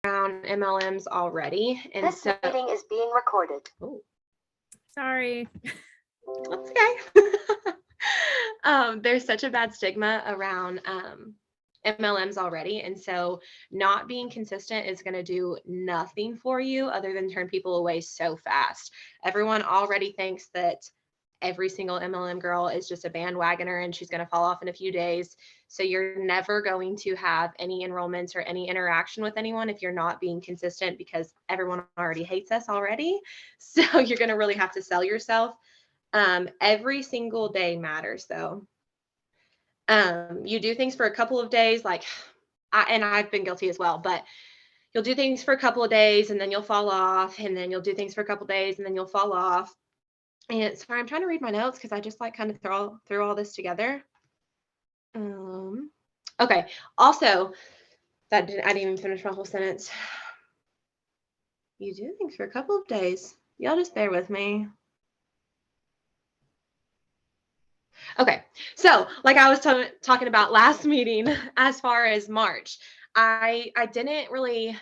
around MLMs already. And this meeting is being recorded. Oh, Sorry. that's okay. There's such a bad stigma around MLMs already. And so not being consistent is going to do nothing for you other than turn people away so fast. Everyone already thinks that every single MLM girl is just a bandwagoner and she's going to fall off in a few days. So you're never going to have any enrollments or any interaction with anyone if you're not being consistent, because everyone already hates us already. So you're going to really have to sell yourself. Every single day matters though. You do things for a couple of days, like and I've been guilty as well, but you'll do things for a couple of days and then you'll fall off, and then you'll do things for a couple of days and then you'll fall off. And sorry, I'm trying to read my notes because I just like kind of threw all this together. Okay. Also, I didn't even finish my whole sentence. You do things for a couple of days. Y'all just bear with me. Okay. So like I was talking about last meeting, as far as March, I didn't really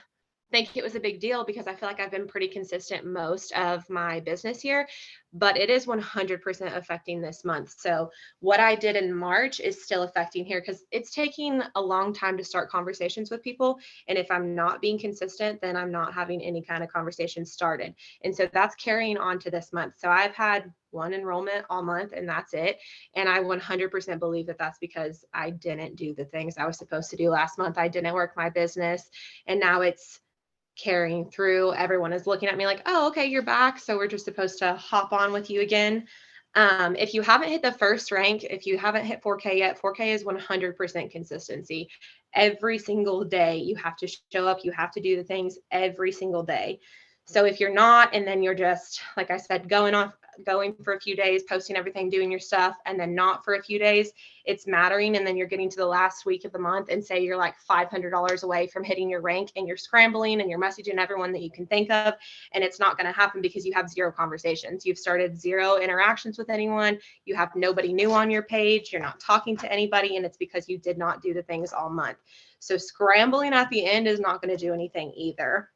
think it was a big deal because I feel like I've been pretty consistent most of my business year, but it is 100% affecting this month. So what I did in March is still affecting here because it's taking a long time to start conversations with people. And if I'm not being consistent, then I'm not having any kind of conversation started. And so that's carrying on to this month. So I've had one enrollment all month and that's it. And I 100% believe that that's because I didn't do the things I was supposed to do last month. I didn't work my business, and now it's carrying through. Everyone is looking at me like, oh, okay, you're back. So we're just supposed to hop on with you again. If you haven't hit the first rank, if you haven't hit 4K yet, 4K is 100% consistency. Every single day you have to show up, you have to do the things every single day. So if you're not, and then you're just, like I said, going for a few days, posting everything, doing your stuff, and then not for a few days, it's mattering. And then you're getting to the last week of the month and say you're like $500 away from hitting your rank, and you're scrambling and you're messaging everyone that you can think of. And it's not going to happen because you have zero conversations. You've started zero interactions with anyone. You have nobody new on your page. You're not talking to anybody. And it's because you did not do the things all month. So scrambling at the end is not going to do anything either.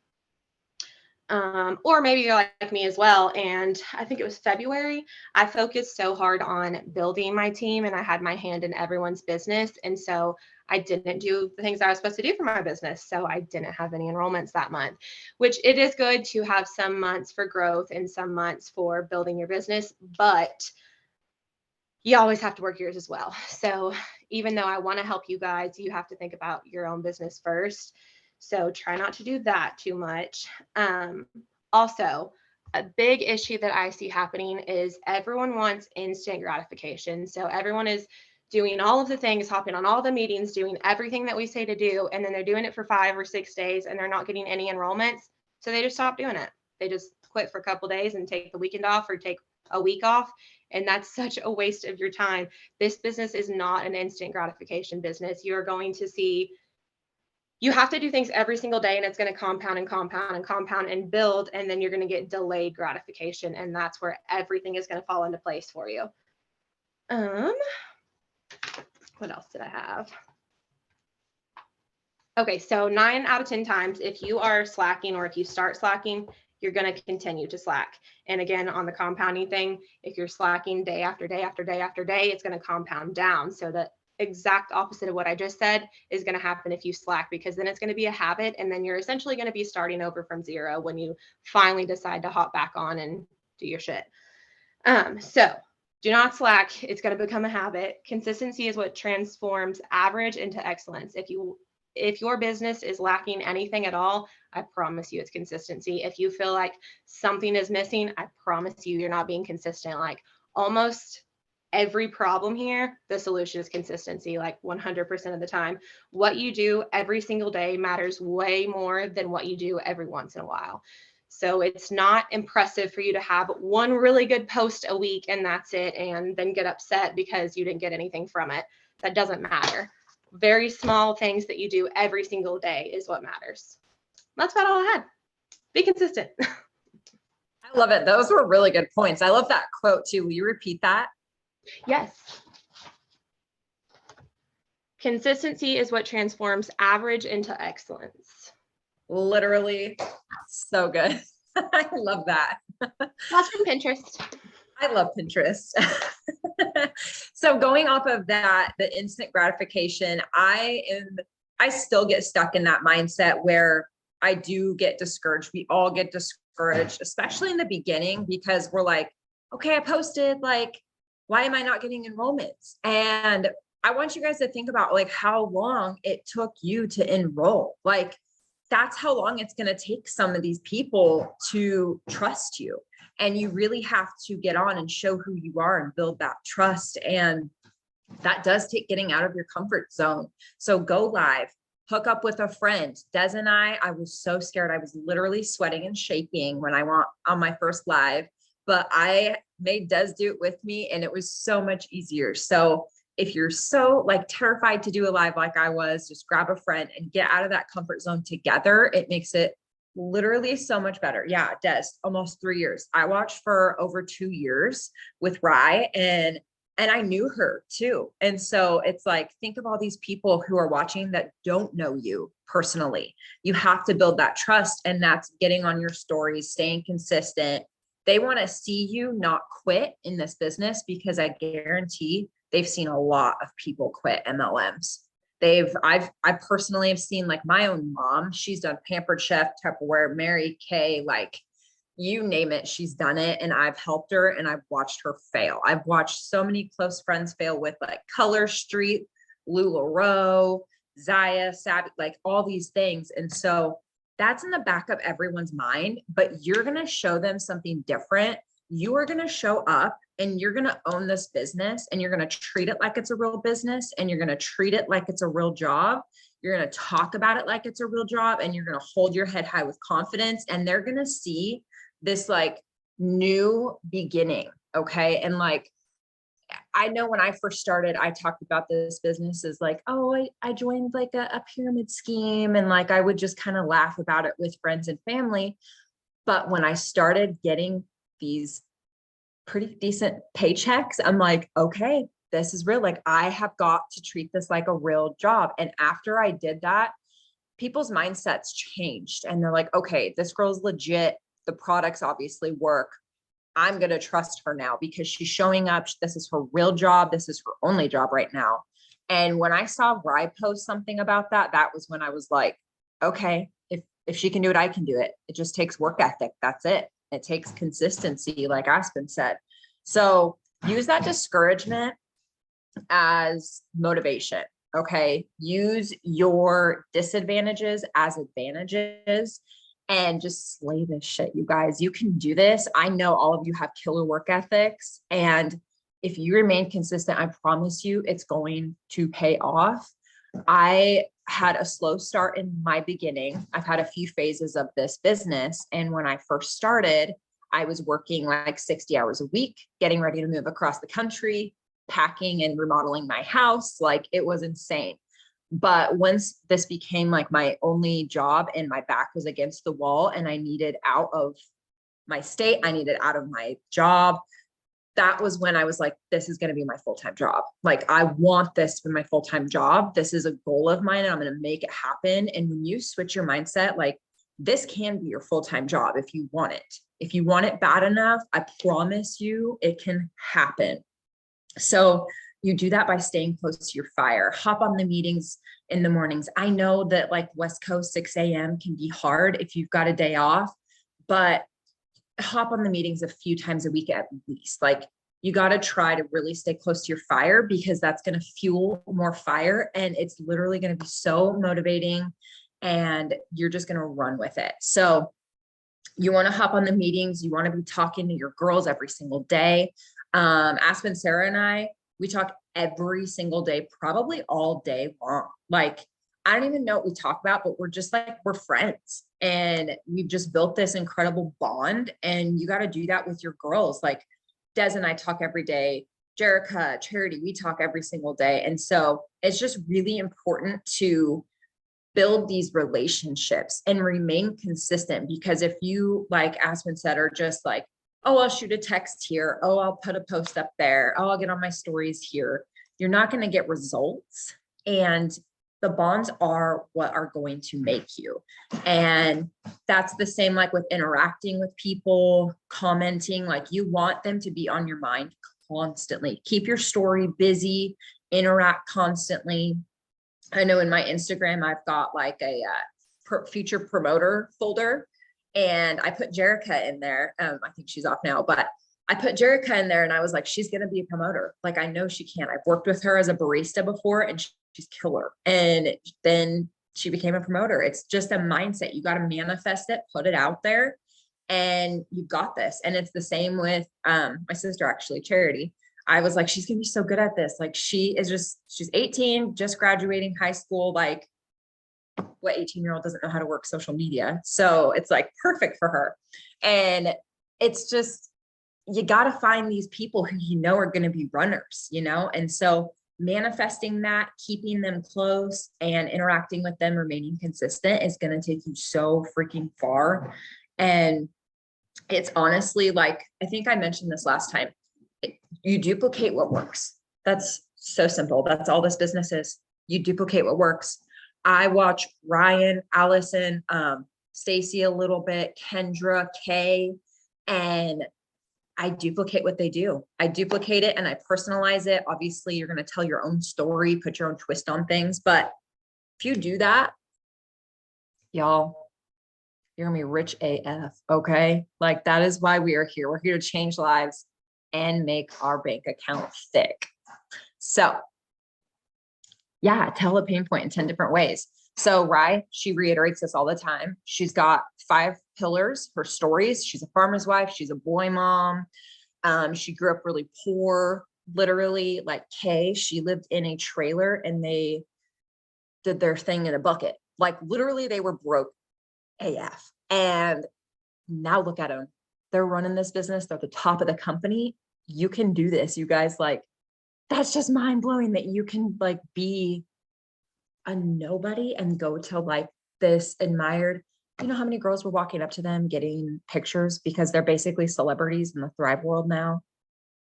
Or maybe you're like me as well. And I think it was February, I focused so hard on building my team and I had my hand in everyone's business. And so I didn't do the things I was supposed to do for my business. So I didn't have any enrollments that month, which it is good to have some months for growth and some months for building your business, but you always have to work yours as well. So even though I want to help you guys, you have to think about your own business first. So try not to do that too much. Also, a big issue that I see happening is everyone wants instant gratification. So everyone is doing all of the things, hopping on all the meetings, doing everything that we say to do, and then they're doing it for 5 or 6 days and they're not getting any enrollments. So they just stop doing it. They just quit for a couple days and take the weekend off or take a week off. And that's such a waste of your time. This business is not an instant gratification business. You're going to see, you have to do things every single day, and it's going to compound and compound and compound and build, and then you're going to get delayed gratification, and that's where everything is going to fall into place for you. What else did I have? Okay, so 9 out of 10 times, if you are slacking or if you start slacking, you're going to continue to slack. And again, on the compounding thing, if you're slacking day after day after day after day, it's going to compound down. So the exact opposite of what I just said is going to happen if you slack, because then it's going to be a habit, and then you're essentially going to be starting over from zero when you finally decide to hop back on and do your shit. So do not slack. It's going to become a habit. Consistency is what transforms average into excellence. If your business is lacking anything at all, I promise you it's consistency. If you feel like something is missing, I promise you you're not being consistent. Like almost every problem here, the solution is consistency, like 100% of the time. What you do every single day matters way more than what you do every once in a while. So it's not impressive for you to have one really good post a week and that's it, and then get upset because you didn't get anything from it. That doesn't matter. Very small things that you do every single day is what matters. That's about all I had. Be consistent. I love it. Those were really good points. I love that quote too. Will you repeat that? Yes. Consistency is what transforms average into excellence. Literally so good. I love that. That's from Pinterest. I love Pinterest. So going off of that, the instant gratification, I still get stuck in that mindset where I do get discouraged. We all get discouraged, especially in the beginning, because we're like, okay, I posted, like, why am I not getting enrollments? And I want you guys to think about like how long it took you to enroll. Like, that's how long it's going to take some of these people to trust you. And you really have to get on and show who you are and build that trust. And that does take getting out of your comfort zone. So go live, hook up with a friend. Des and I was so scared. I was literally sweating and shaking when I went on my first live, but I made Des do it with me and it was so much easier. So if you're so like terrified to do a live like I was, just grab a friend and get out of that comfort zone together. It makes it literally so much better. Yeah, Des, almost 3 years. I watched for over 2 years with Rye and I knew her too. And so it's like, think of all these people who are watching that don't know you personally. You have to build that trust, and that's getting on your stories, staying consistent. They want to see you not quit in this business, because I guarantee they've seen a lot of people quit MLMs. I personally have seen, like, my own mom, she's done Pampered Chef, Tupperware, Mary Kay, like you name it, she's done it. And I've helped her and I've watched her fail. I've watched so many close friends fail with like Color Street, LuLaRoe, Zaya, Savvy, like all these things. And so that's in the back of everyone's mind, but you're going to show them something different. You are going to show up and you're going to own this business, and you're going to treat it like it's a real business, and you're going to treat it like it's a real job. You're going to talk about it like it's a real job, and you're going to hold your head high with confidence, and they're going to see this like new beginning. Okay. And like, I know when I first started, I talked about this business as like, oh, I joined like a pyramid scheme. And like, I would just kind of laugh about it with friends and family. But when I started getting these pretty decent paychecks, I'm like, okay, this is real. Like, I have got to treat this like a real job. And after I did that, people's mindsets changed, and they're like, okay, this girl's legit. The products obviously work. I'm going to trust her now because she's showing up. This is her real job. This is her only job right now. And when I saw Rye post something about that, that was when I was like, okay, if she can do it, I can do it. It just takes work ethic. That's it. It takes consistency, like Aspen said. So use that discouragement as motivation. Okay. Use your disadvantages as advantages. And just slay this shit, you guys. You can do this. I know all of you have killer work ethics. And if you remain consistent, I promise you it's going to pay off. I had a slow start in my beginning. I've had a few phases of this business. And when I first started, I was working like 60 hours a week, getting ready to move across the country, packing and remodeling my house. Like, it was insane. But once this became like my only job and my back was against the wall and I needed out of my state, I needed out of my job, that was when I was like, this is going to be my full-time job. Like, I want this to be my full-time job. This is a goal of mine and I'm going to make it happen. And when you switch your mindset, like, this can be your full-time job if you want it. If you want it bad enough, I promise you it can happen. So you do that by staying close to your fire. Hop on the meetings in the mornings. I know that like West Coast 6 a.m. can be hard if you've got a day off, but hop on the meetings a few times a week at least. Like, you got to try to really stay close to your fire, because that's going to fuel more fire. And it's literally going to be so motivating and you're just going to run with it. So you want to hop on the meetings. You want to be talking to your girls every single day. Aspen, Sarah, and I, we talk every single day, probably all day long. Like, I don't even know what we talk about, but we're just like, we're friends and we've just built this incredible bond. And you got to do that with your girls. Like, Des and I talk every day. Jerica, Charity, we talk every single day. And so it's just really important to build these relationships and remain consistent, because if you, like Aspen said, are just like, oh, I'll shoot a text here. Oh, I'll put a post up there. Oh, I'll get on my stories here. You're not going to get results. And the bonds are what are going to make you. And that's the same like with interacting with people, commenting, like you want them to be on your mind constantly. Keep your story busy, interact constantly. I know in my Instagram, I've got like a future promoter folder, and I put Jerica in there. I think she's off now, but I put Jerica in there and I was like, she's going to be a promoter. Like, I know she can. I've worked with her as a barista before and she's killer. And then she became a promoter. It's just a mindset. You got to manifest it, put it out there, and you got this. And it's the same with my sister, actually, Charity. I was like, she's going to be so good at this. Like, she's 18, just graduating high school. Like, what 18-year-old doesn't know how to work social media? So it's like perfect for her. And it's just, you got to find these people who you know are going to be runners, you know? And so manifesting that, keeping them close and interacting with them, remaining consistent is going to take you so freaking far. And it's honestly like, I think I mentioned this last time, you duplicate what works. That's so simple. That's all this business is. You duplicate what works. I watch Ryan, Allison, Stacy a little bit, Kendra, Kay, and I duplicate what they do. I duplicate it and I personalize it. Obviously, you're going to tell your own story, put your own twist on things. But if you do that, y'all, you're going to be rich AF. Okay. Like, that is why we are here. We're here to change lives and make our bank account thick. So yeah, tell a pain point in 10 different ways. So Rye, she reiterates this all the time. She's got 5 pillars, her stories. She's a farmer's wife. She's a boy mom. She grew up really poor, literally. Like Kay, she lived in a trailer and they did their thing in a bucket. Like, literally they were broke AF. And now look at them. They're running this business. They're at the top of the company. You can do this, you guys. Like, that's just mind blowing that you can like be a nobody and go to like this admired, you know how many girls were walking up to them getting pictures because they're basically celebrities in the Thrive world now.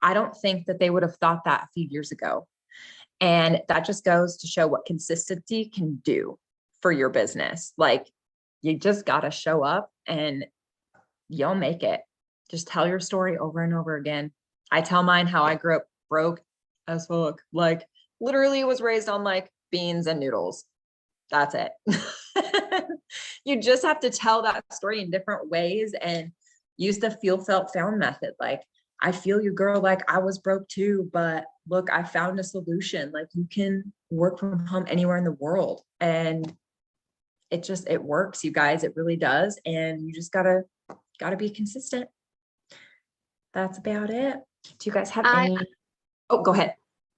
I don't think that they would have thought that a few years ago. And that just goes to show what consistency can do for your business. Like, you just got to show up and you'll make it. Just tell your story over and over again. I tell mine how I grew up broke as fuck. Like, literally was raised on like beans and noodles. That's it. You just have to tell that story in different ways and use the feel, felt, found method. Like, I feel you, girl. Like, I was broke too, but look, I found a solution. Like, you can work from home anywhere in the world. And it works, you guys. It really does. And you just gotta be consistent. That's about it. Do you guys have any? Oh, go ahead.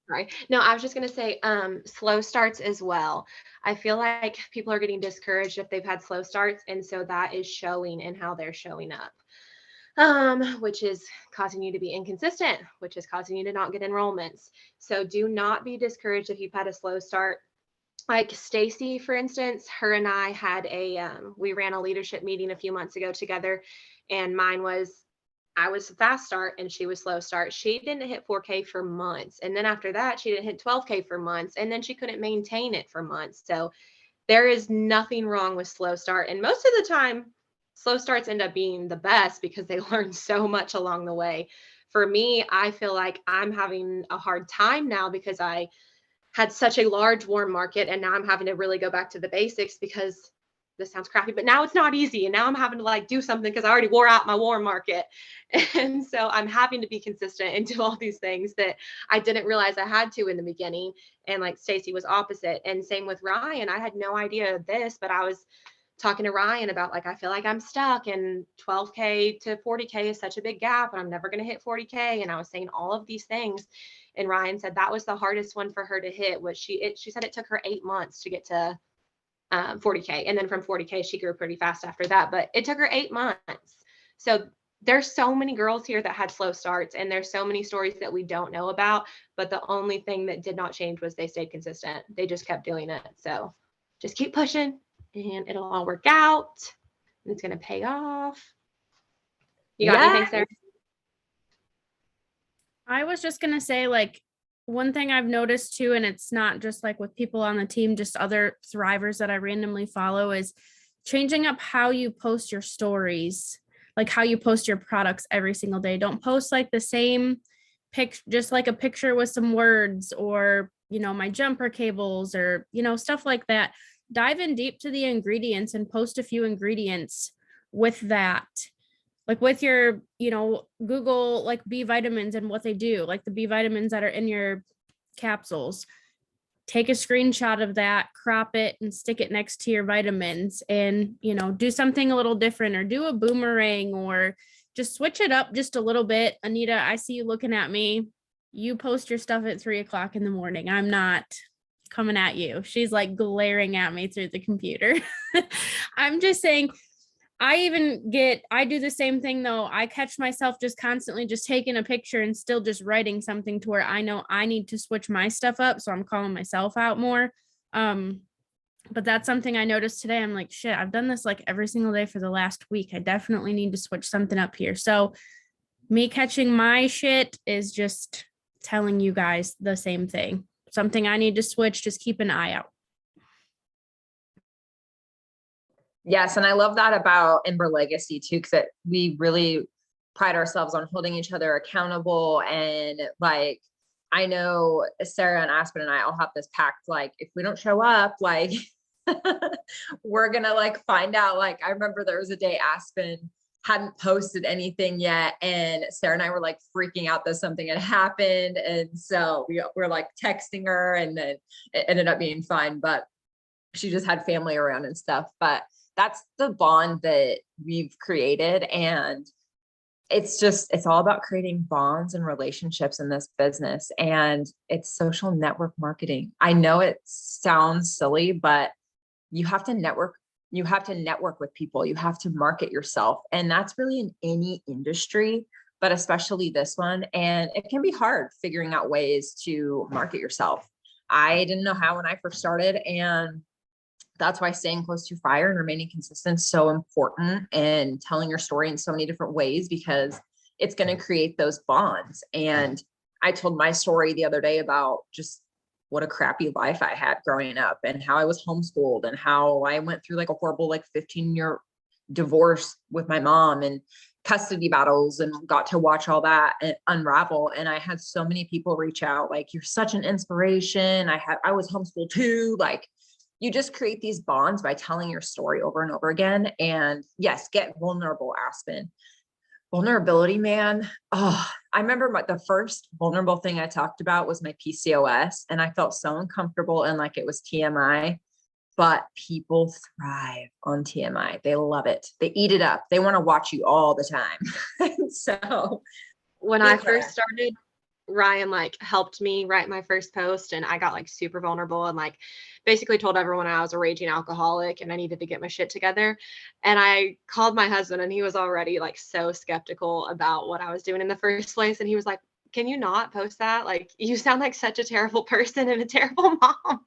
Right. No, I was just going to say, slow starts as well. I feel like people are getting discouraged if they've had slow starts. And so that is showing in how they're showing up, which is causing you to be inconsistent, which is causing you to not get enrollments. So do not be discouraged if you've had a slow start. Like Stacy, for instance, her and I had we ran a leadership meeting a few months ago together, and I was fast start and she was slow start. She didn't hit 4K for months. And then after that, she didn't hit 12K for months. And then she couldn't maintain it for months. So there is nothing wrong with slow start. And most of the time, slow starts end up being the best because they learn so much along the way. For me, I feel like I'm having a hard time now because I had such a large warm market. And now I'm having to really go back to the basics because this sounds crappy, but now it's not easy. And now I'm having to like do something because I already wore out my warm market. And so I'm having to be consistent and do all these things that I didn't realize I had to in the beginning. And like Stacy was opposite. And same with Ryan. I had no idea of this, but I was talking to Ryan about like, I feel like I'm stuck and 12K to 40K is such a big gap and I'm never going to hit 40K. And I was saying all of these things. And Ryan said that was the hardest one for her to hit. Was she said it took her 8 months to get to 40K. And then from 40K, she grew pretty fast after that, but it took her 8 months. So there's so many girls here that had slow starts and there's so many stories that we don't know about, but the only thing that did not change was they stayed consistent. They just kept doing it. So just keep pushing and it'll all work out and it's going to pay off. You got anything, Sarah? I was just going to say, like, one thing I've noticed too, and it's not just like with people on the team, just other thrivers that I randomly follow, is changing up how you post your stories, like how you post your products every single day. Don't post like the same pic, just like a picture with some words, or, you know, my jumper cables, or, you know, stuff like that. Dive in deep to the ingredients and post a few ingredients with that, like with your, you know, Google like B vitamins and what they do, like the B vitamins that are in your capsules. Take a screenshot of that, crop it, and stick it next to your vitamins, and, you know, do something a little different, or do a boomerang, or just switch it up just a little bit. Anita, I see you looking at me. You post your stuff at 3 o'clock in the morning. I'm not coming at you. She's like glaring at me through the computer. I'm just saying, I do the same thing though. I catch myself just constantly just taking a picture and still just writing something to where I know I need to switch my stuff up. So I'm calling myself out more. But that's something I noticed today. I'm like, shit, I've done this like every single day for the last week. I definitely need to switch something up here. So me catching my shit is just telling you guys the same thing. Something I need to switch, just keep an eye out. Yes, and I love that about Ember Legacy too, because we really pride ourselves on holding each other accountable. And like, I know Sarah and Aspen and I all have this pact, like if we don't show up, like we're gonna like find out. Like I remember there was a day Aspen hadn't posted anything yet, and Sarah and I were like freaking out that something had happened, and so we were like texting her, and then it ended up being fine, but she just had family around and stuff. But that's the bond that we've created. And it's all about creating bonds and relationships in this business. And it's social network marketing. I know it sounds silly, but you have to network. You have to network with people. You have to market yourself. And that's really in any industry, but especially this one. And it can be hard figuring out ways to market yourself. I didn't know how when I first started, and that's why staying close to fire and remaining consistent is so important, and telling your story in so many different ways, because it's going to create those bonds. And I told my story the other day about just what a crappy life I had growing up, and how I was homeschooled, and how I went through like a horrible, like 15-year divorce with my mom, and custody battles, and got to watch all that unravel. And I had so many people reach out, like, you're such an inspiration. I was homeschooled too. Like, you just create these bonds by telling your story over and over again. And yes, get vulnerable, Aspen. Vulnerability, man. Oh, I remember the first vulnerable thing I talked about was my PCOS, and I felt so uncomfortable and like it was TMI. But people thrive on TMI. They love it. They eat it up. They want to watch you all the time. So When I first started, Ryan like helped me write my first post, and I got like super vulnerable and like basically told everyone I was a raging alcoholic and I needed to get my shit together. And I called my husband, and he was already like so skeptical about what I was doing in the first place. And he was like, can you not post that? Like, you sound like such a terrible person and a terrible mom.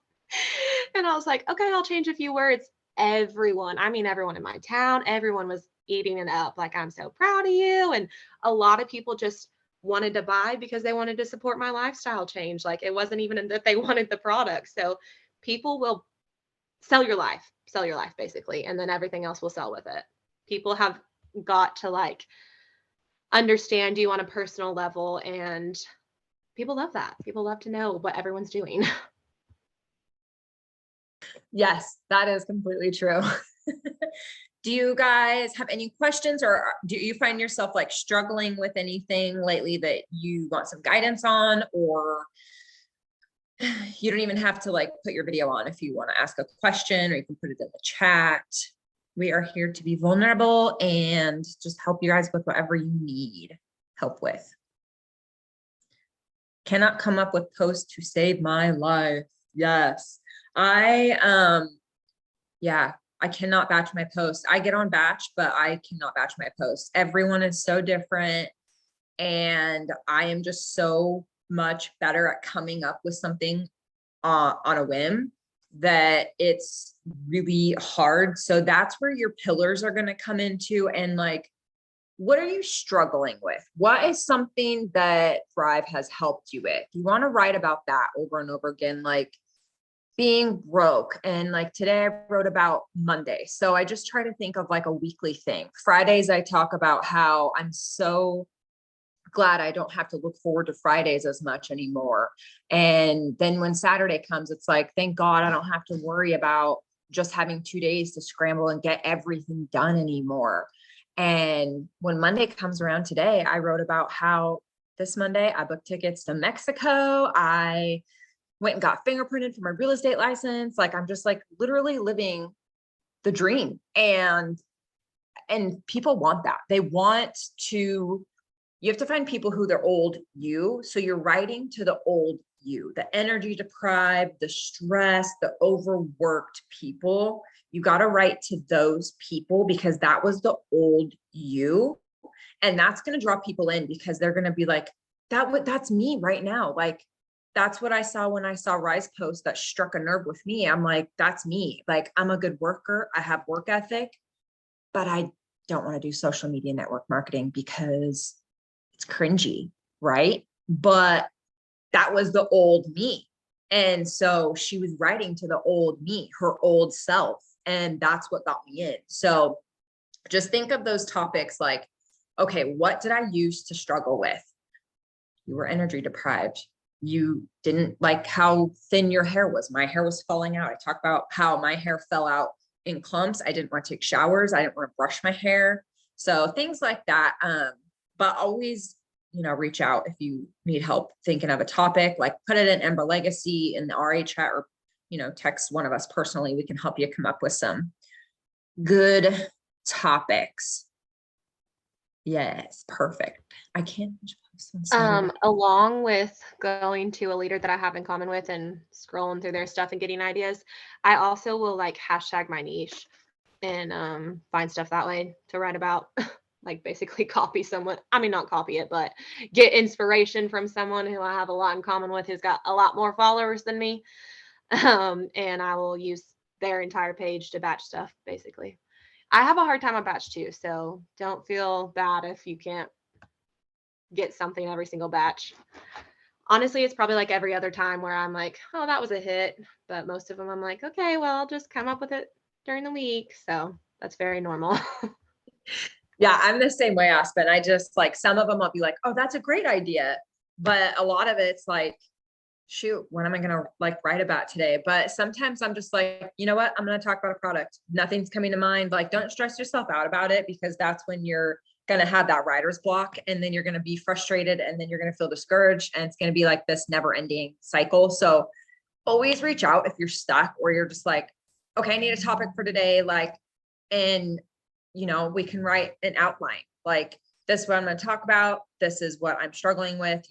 And I was like, okay, I'll change a few words. Everyone in my town, everyone was eating it up. Like, I'm so proud of you. And a lot of people just wanted to buy because they wanted to support my lifestyle change. Like, it wasn't even that they wanted the product. So people will sell your life basically, and then everything else will sell with it. People have got to like understand you on a personal level, and people love that. People love to know what everyone's doing. yes, that is completely true. Do you guys have any questions, or do you find yourself like struggling with anything lately that you want some guidance on? Or you don't even have to like put your video on if you want to ask a question, or you can put it in the chat. We are here to be vulnerable and just help you guys with whatever you need help with. Cannot come up with posts to save my life. Yes. I cannot batch my posts. I get on batch, but I cannot batch my posts. Everyone is so different. And I am just so much better at coming up with something on a whim that it's really hard. So that's where your pillars are going to come into. And like, what are you struggling with? What is something that Thrive has helped you with? You want to write about that over and over again, like being broke. And like today I wrote about Monday. So I just try to think of like a weekly thing. Fridays, I talk about how I'm so glad I don't have to look forward to Fridays as much anymore. And then when Saturday comes, it's like, thank God I don't have to worry about just having 2 days to scramble and get everything done anymore. And when Monday comes around today, I wrote about how this Monday I booked tickets to Mexico. I went and got fingerprinted for my real estate license. Like I'm just like literally living the dream. And people want that. They want to, you have to find people who they're old you. So you're writing to the old you, the energy deprived, the stress, the overworked people. You got to write to those people because that was the old you. And that's going to draw people in because they're going to be like, that's me right now. Like, that's what I saw when I saw Rise post that struck a nerve with me. I'm like, that's me. Like, I'm a good worker. I have work ethic, but I don't want to do social media network marketing because it's cringy, right? But that was the old me. And so she was writing to the old me, her old self. And that's what got me in. So just think of those topics like, okay, what did I use to struggle with? You were energy deprived. You didn't like how thin your hair was. My hair was falling out. I talked about how my hair fell out in clumps. I didn't want to take showers. I didn't want to brush my hair. So things like that. But always, reach out if you need help thinking of a topic, like put it in Ember Legacy in the RA chat or, text one of us personally. We can help you come up with some good topics. Yes, perfect. I can't. Along with going to a leader that I have in common with and scrolling through their stuff and getting ideas, I also will like hashtag my niche and find stuff that way to write about. Like basically copy someone. I mean, not copy it, but get inspiration from someone who I have a lot in common with, who's got a lot more followers than me. And I will use their entire page to batch stuff, basically. I have a hard time on batch too, so don't feel bad if you can't get something every single batch. Honestly, it's probably like every other time where I'm like, oh, that was a hit. But most of them I'm like, okay, well, I'll just come up with it during the week. So that's very normal. Yeah, I'm the same way, Aspen. I just like some of them I'll be like, oh, that's a great idea. But a lot of it's like, shoot, what am I going to like write about today? But sometimes I'm just like, you know what? I'm going to talk about a product. Nothing's coming to mind. Like, don't stress yourself out about it because that's when you're going to have that writer's block and then you're going to be frustrated and then you're going to feel discouraged and it's going to be like this never ending cycle. So always reach out if you're stuck or you're just like, okay, I need a topic for today. Like, and we can write an outline, like this is what I'm going to talk about. This is what I'm struggling with.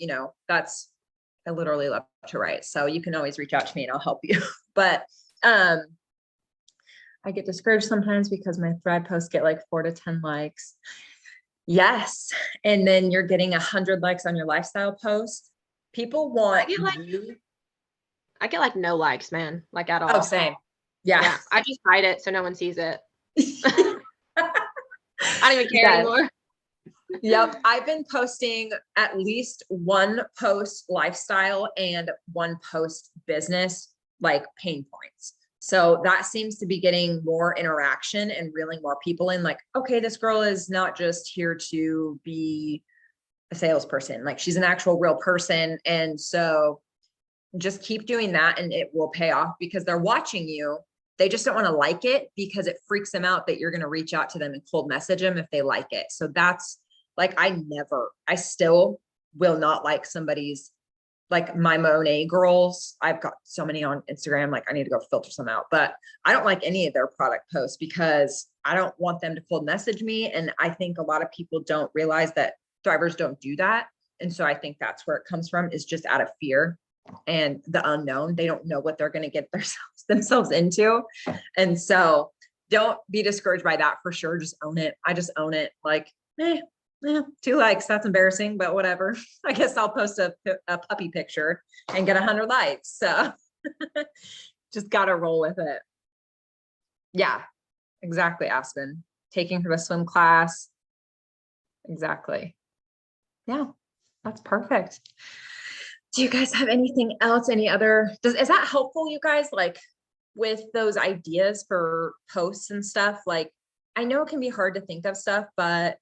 I literally love to write. So you can always reach out to me and I'll help you. But I get discouraged sometimes because my Thrive posts get like 4 to 10 likes. Yes. And then you're getting 100 likes on your lifestyle post. People want you. I get like no likes, man, like at all. Oh, same. Yeah. I just hide it so no one sees it. I don't even care anymore. Yep. I've been posting at least one post lifestyle and one post business, like pain points. So that seems to be getting more interaction and reeling more people in, like, okay, this girl is not just here to be a salesperson. Like she's an actual real person. And so just keep doing that and it will pay off because they're watching you. They just don't want to like it because it freaks them out that you're going to reach out to them and cold message them if they like it. So that's like, I still will not like somebody's, like my Monet girls. I've got so many on Instagram, like I need to go filter some out, but I don't like any of their product posts because I don't want them to cold message me. And I think a lot of people don't realize that Thrivers don't do that. And so I think that's where it comes from, is just out of fear and the unknown. They don't know what they're going to get themselves into. And so don't be discouraged by that for sure. Just own it. I just own it. Like, 2 likes, that's embarrassing, but whatever. I guess I'll post a puppy picture and get 100 likes. So just got to roll with it. Yeah, exactly. Aspen, taking her to swim class. Exactly. Yeah, that's perfect. Do you guys have anything else? Is that helpful, you guys? Like with those ideas for posts and stuff? Like, I know it can be hard to think of stuff, but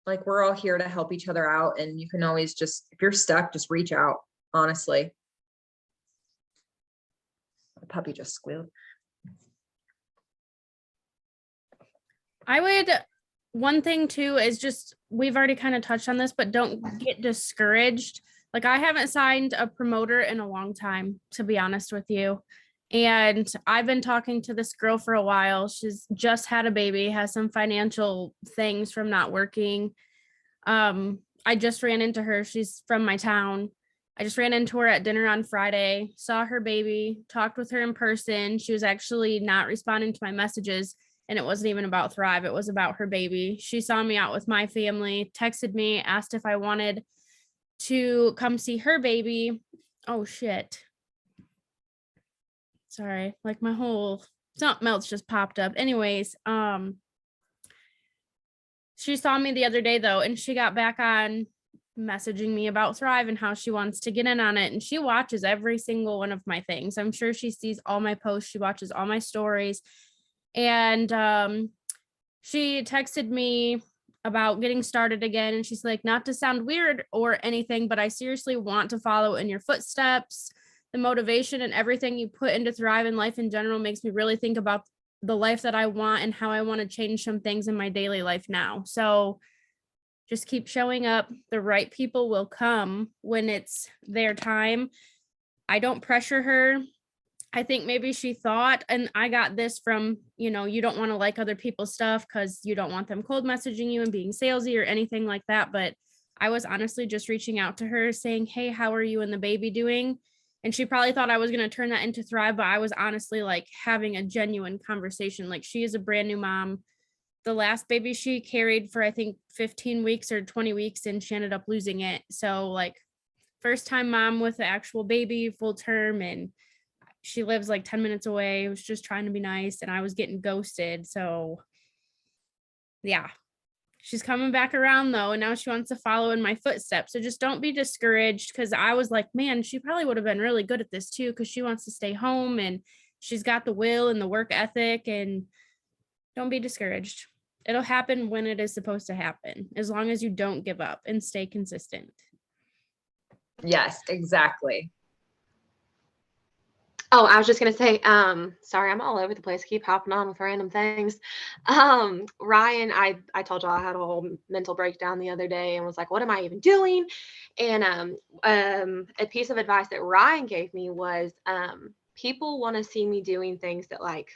like we're all here to help each other out. And you can always just, if you're stuck, just reach out, honestly. The puppy just squealed. One thing too is just, we've already kind of touched on this, but don't get discouraged. Like I haven't signed a promoter in a long time, to be honest with you. And I've been talking to this girl for a while. She's just had a baby, has some financial things from not working. I just ran into her. She's from my town. I just ran into her at dinner on Friday, saw her baby, talked with her in person. She was actually not responding to my messages. And it wasn't even about Thrive. It was about her baby. She saw me out with my family, texted me, asked if I wanted to come see her baby. Oh shit. Sorry. Like my whole something else just popped up. Anyways, she saw me the other day though, and she got back on messaging me about Thrive and how she wants to get in on it. And she watches every single one of my things. I'm sure she sees all my posts. She watches all my stories. And she texted me about getting started again. And she's like, not to sound weird or anything, but I seriously want to follow in your footsteps. The motivation and everything you put into Thrive in life in general makes me really think about the life that I want and how I want to change some things in my daily life now. So just keep showing up. The right people will come when it's their time. I don't pressure her. I think maybe she thought, and I got this from, you don't want to like other people's stuff because you don't want them cold messaging you and being salesy or anything like that. But I was honestly just reaching out to her saying, hey, how are you and the baby doing? And she probably thought I was going to turn that into Thrive, but I was honestly like having a genuine conversation. Like she is a brand new mom. The last baby she carried for, I think 15 weeks or 20 weeks, and she ended up losing it. So like first time mom with the actual baby full term, and she lives like 10 minutes away. I was just trying to be nice and I was getting ghosted. So yeah, she's coming back around though. And now she wants to follow in my footsteps. So just don't be discouraged. Cause I was like, man, she probably would have been really good at this too. Cause she wants to stay home and she's got the will and the work ethic, and don't be discouraged. It'll happen when it is supposed to happen, as long as you don't give up and stay consistent. Yes, exactly. Oh, I was just gonna say, sorry, I'm all over the place. Keep hopping on with random things. Ryan, I told y'all I had a whole mental breakdown the other day and was like, what am I even doing? And a piece of advice that Ryan gave me was, people want to see me doing things that like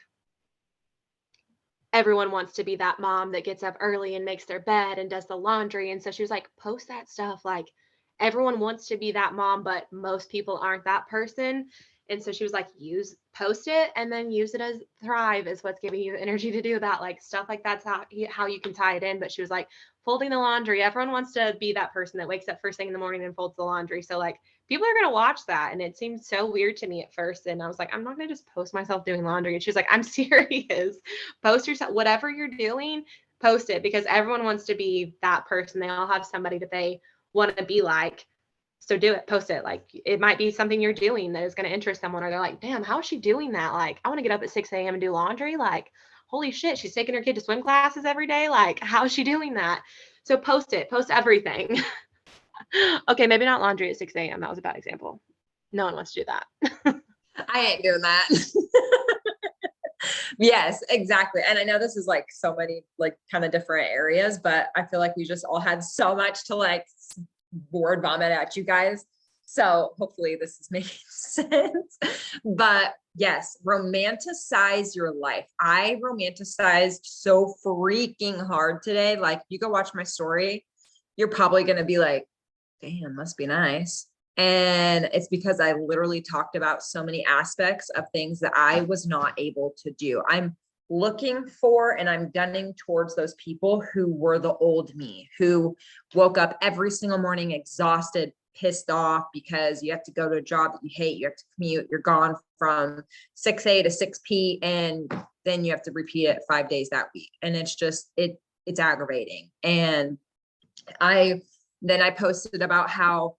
everyone wants to be that mom that gets up early and makes their bed and does the laundry. And so she was like, post that stuff. Like everyone wants to be that mom, but most people aren't that person. And so she was like, post it and then use it as Thrive is what's giving you the energy to do that. Like stuff like that's how you can tie it in. But she was like, folding the laundry. Everyone wants to be that person that wakes up first thing in the morning and folds the laundry. So like people are going to watch that. And it seemed so weird to me at first. And I was like, I'm not going to just post myself doing laundry. And she was like, I'm serious. Post yourself, whatever you're doing, post it, because everyone wants to be that person. They all have somebody that they want to be like. So do it, post it. Like it might be something you're doing that is going to interest someone, or they're like, damn, how is she doing that? Like, I want to get up at 6 a.m. and do laundry. Like, holy shit, she's taking her kid to swim classes every day. Like, how is she doing that? So post it, post everything. Okay, maybe not laundry at 6 a.m. That was a bad example. No one wants to do that. I ain't doing that. Yes, exactly. And I know this is like so many like kind of different areas, but I feel like we just all had so much to like board vomit at you guys. So hopefully this is making sense. But yes, romanticize your life. I romanticized so freaking hard today. Like you go watch my story, you're probably going to be like, damn, must be nice. And it's because I literally talked about so many aspects of things that I was not able to do. I'm looking for and I'm gunning towards those people who were the old me, who woke up every single morning exhausted, pissed off because you have to go to a job that you hate. You have to commute. You're gone from 6 a to 6 p, and then you have to repeat it 5 days that week. And it's just, it's aggravating. And Then I posted about how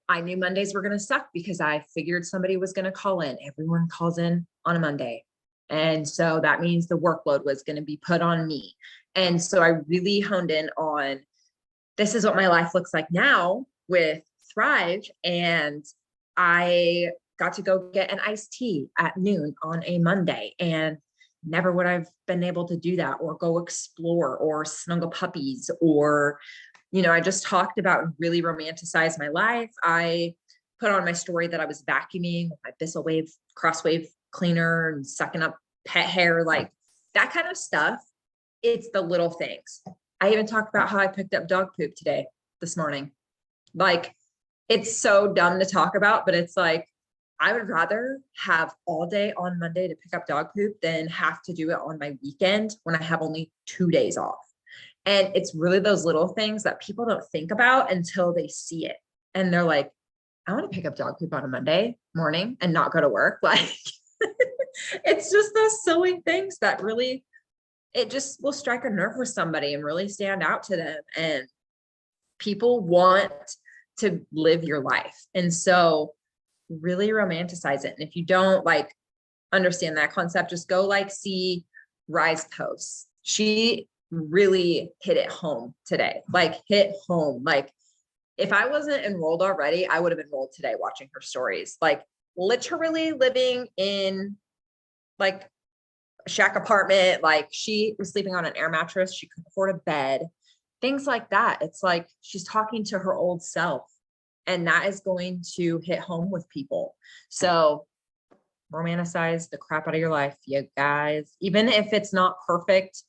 I knew Mondays were going to suck because I figured somebody was going to call in. Everyone calls in on a Monday. And so that means the workload was going to be put on me. And so I really honed in on, this is what my life looks like now with Thrive. And I got to go get an iced tea at noon on a Monday, and never would I've been able to do that, or go explore, or snuggle puppies, or, I just talked about and really romanticized my life. I put on my story that I was vacuuming with my Bissell Wave Crosswave cleaner and sucking up pet hair, like that kind of stuff. It's the little things. I even talked about how I picked up dog poop this morning. Like, it's so dumb to talk about, but it's like, I would rather have all day on Monday to pick up dog poop than have to do it on my weekend when I have only 2 days off. And it's really those little things that people don't think about until they see it. And they're like, I want to pick up dog poop on a Monday morning and not go to work. Like, it's just those silly things that really, it just will strike a nerve with somebody and really stand out to them. And people want to live your life. And so really romanticize it. And if you don't understand that concept, just go see Rise posts. She really hit it home today, hit home. If I wasn't enrolled already, I would have enrolled today watching her stories, literally living in a shack apartment. She was sleeping on an air mattress. She couldn't afford a bed, things like that. It's she's talking to her old self, and that is going to hit home with people. So romanticize the crap out of your life, you guys. Even if it's not perfect,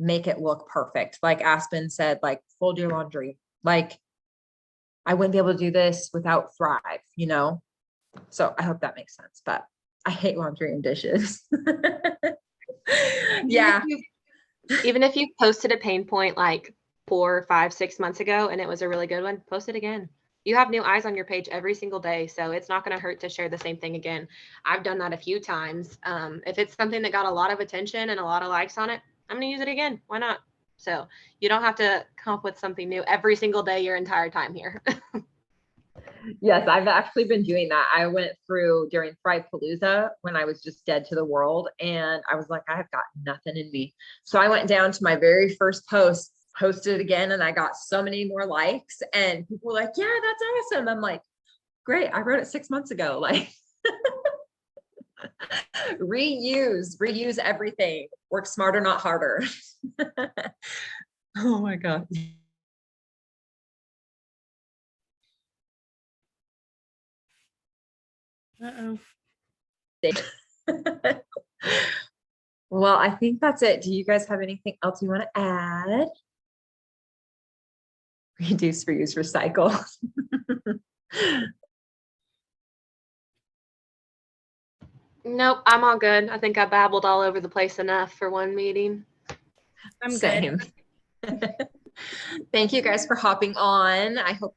make it look perfect. Like Aspen said, fold your laundry. I wouldn't be able to do this without Thrive, So I hope that makes sense, but I hate laundry and dishes. Yeah. Even if you posted a pain point 4, 5, 6 months ago and it was a really good one, post it again. You have new eyes on your page every single day, so it's not going to hurt to share the same thing again. I've done that a few times. If it's something that got a lot of attention and a lot of likes on it, I'm going to use it again. Why not? So you don't have to come up with something new every single day your entire time here. Yes, I've actually been doing that. I went through during Thrive-Palooza when I was just dead to the world, and I was like, I have got nothing in me. So I went down to my very first post, posted it again, and I got so many more likes, and people were like, yeah, that's awesome. I'm like, great. I wrote it 6 months ago. Reuse everything. Work smarter, not harder. Oh my God. Uh-oh. Well, I think that's it. Do you guys have anything else you want to add? Reduce, reuse, recycle. Nope, I'm all good. I think I babbled all over the place enough for one meeting. I'm good. Same. Thank you guys for hopping on. I hope you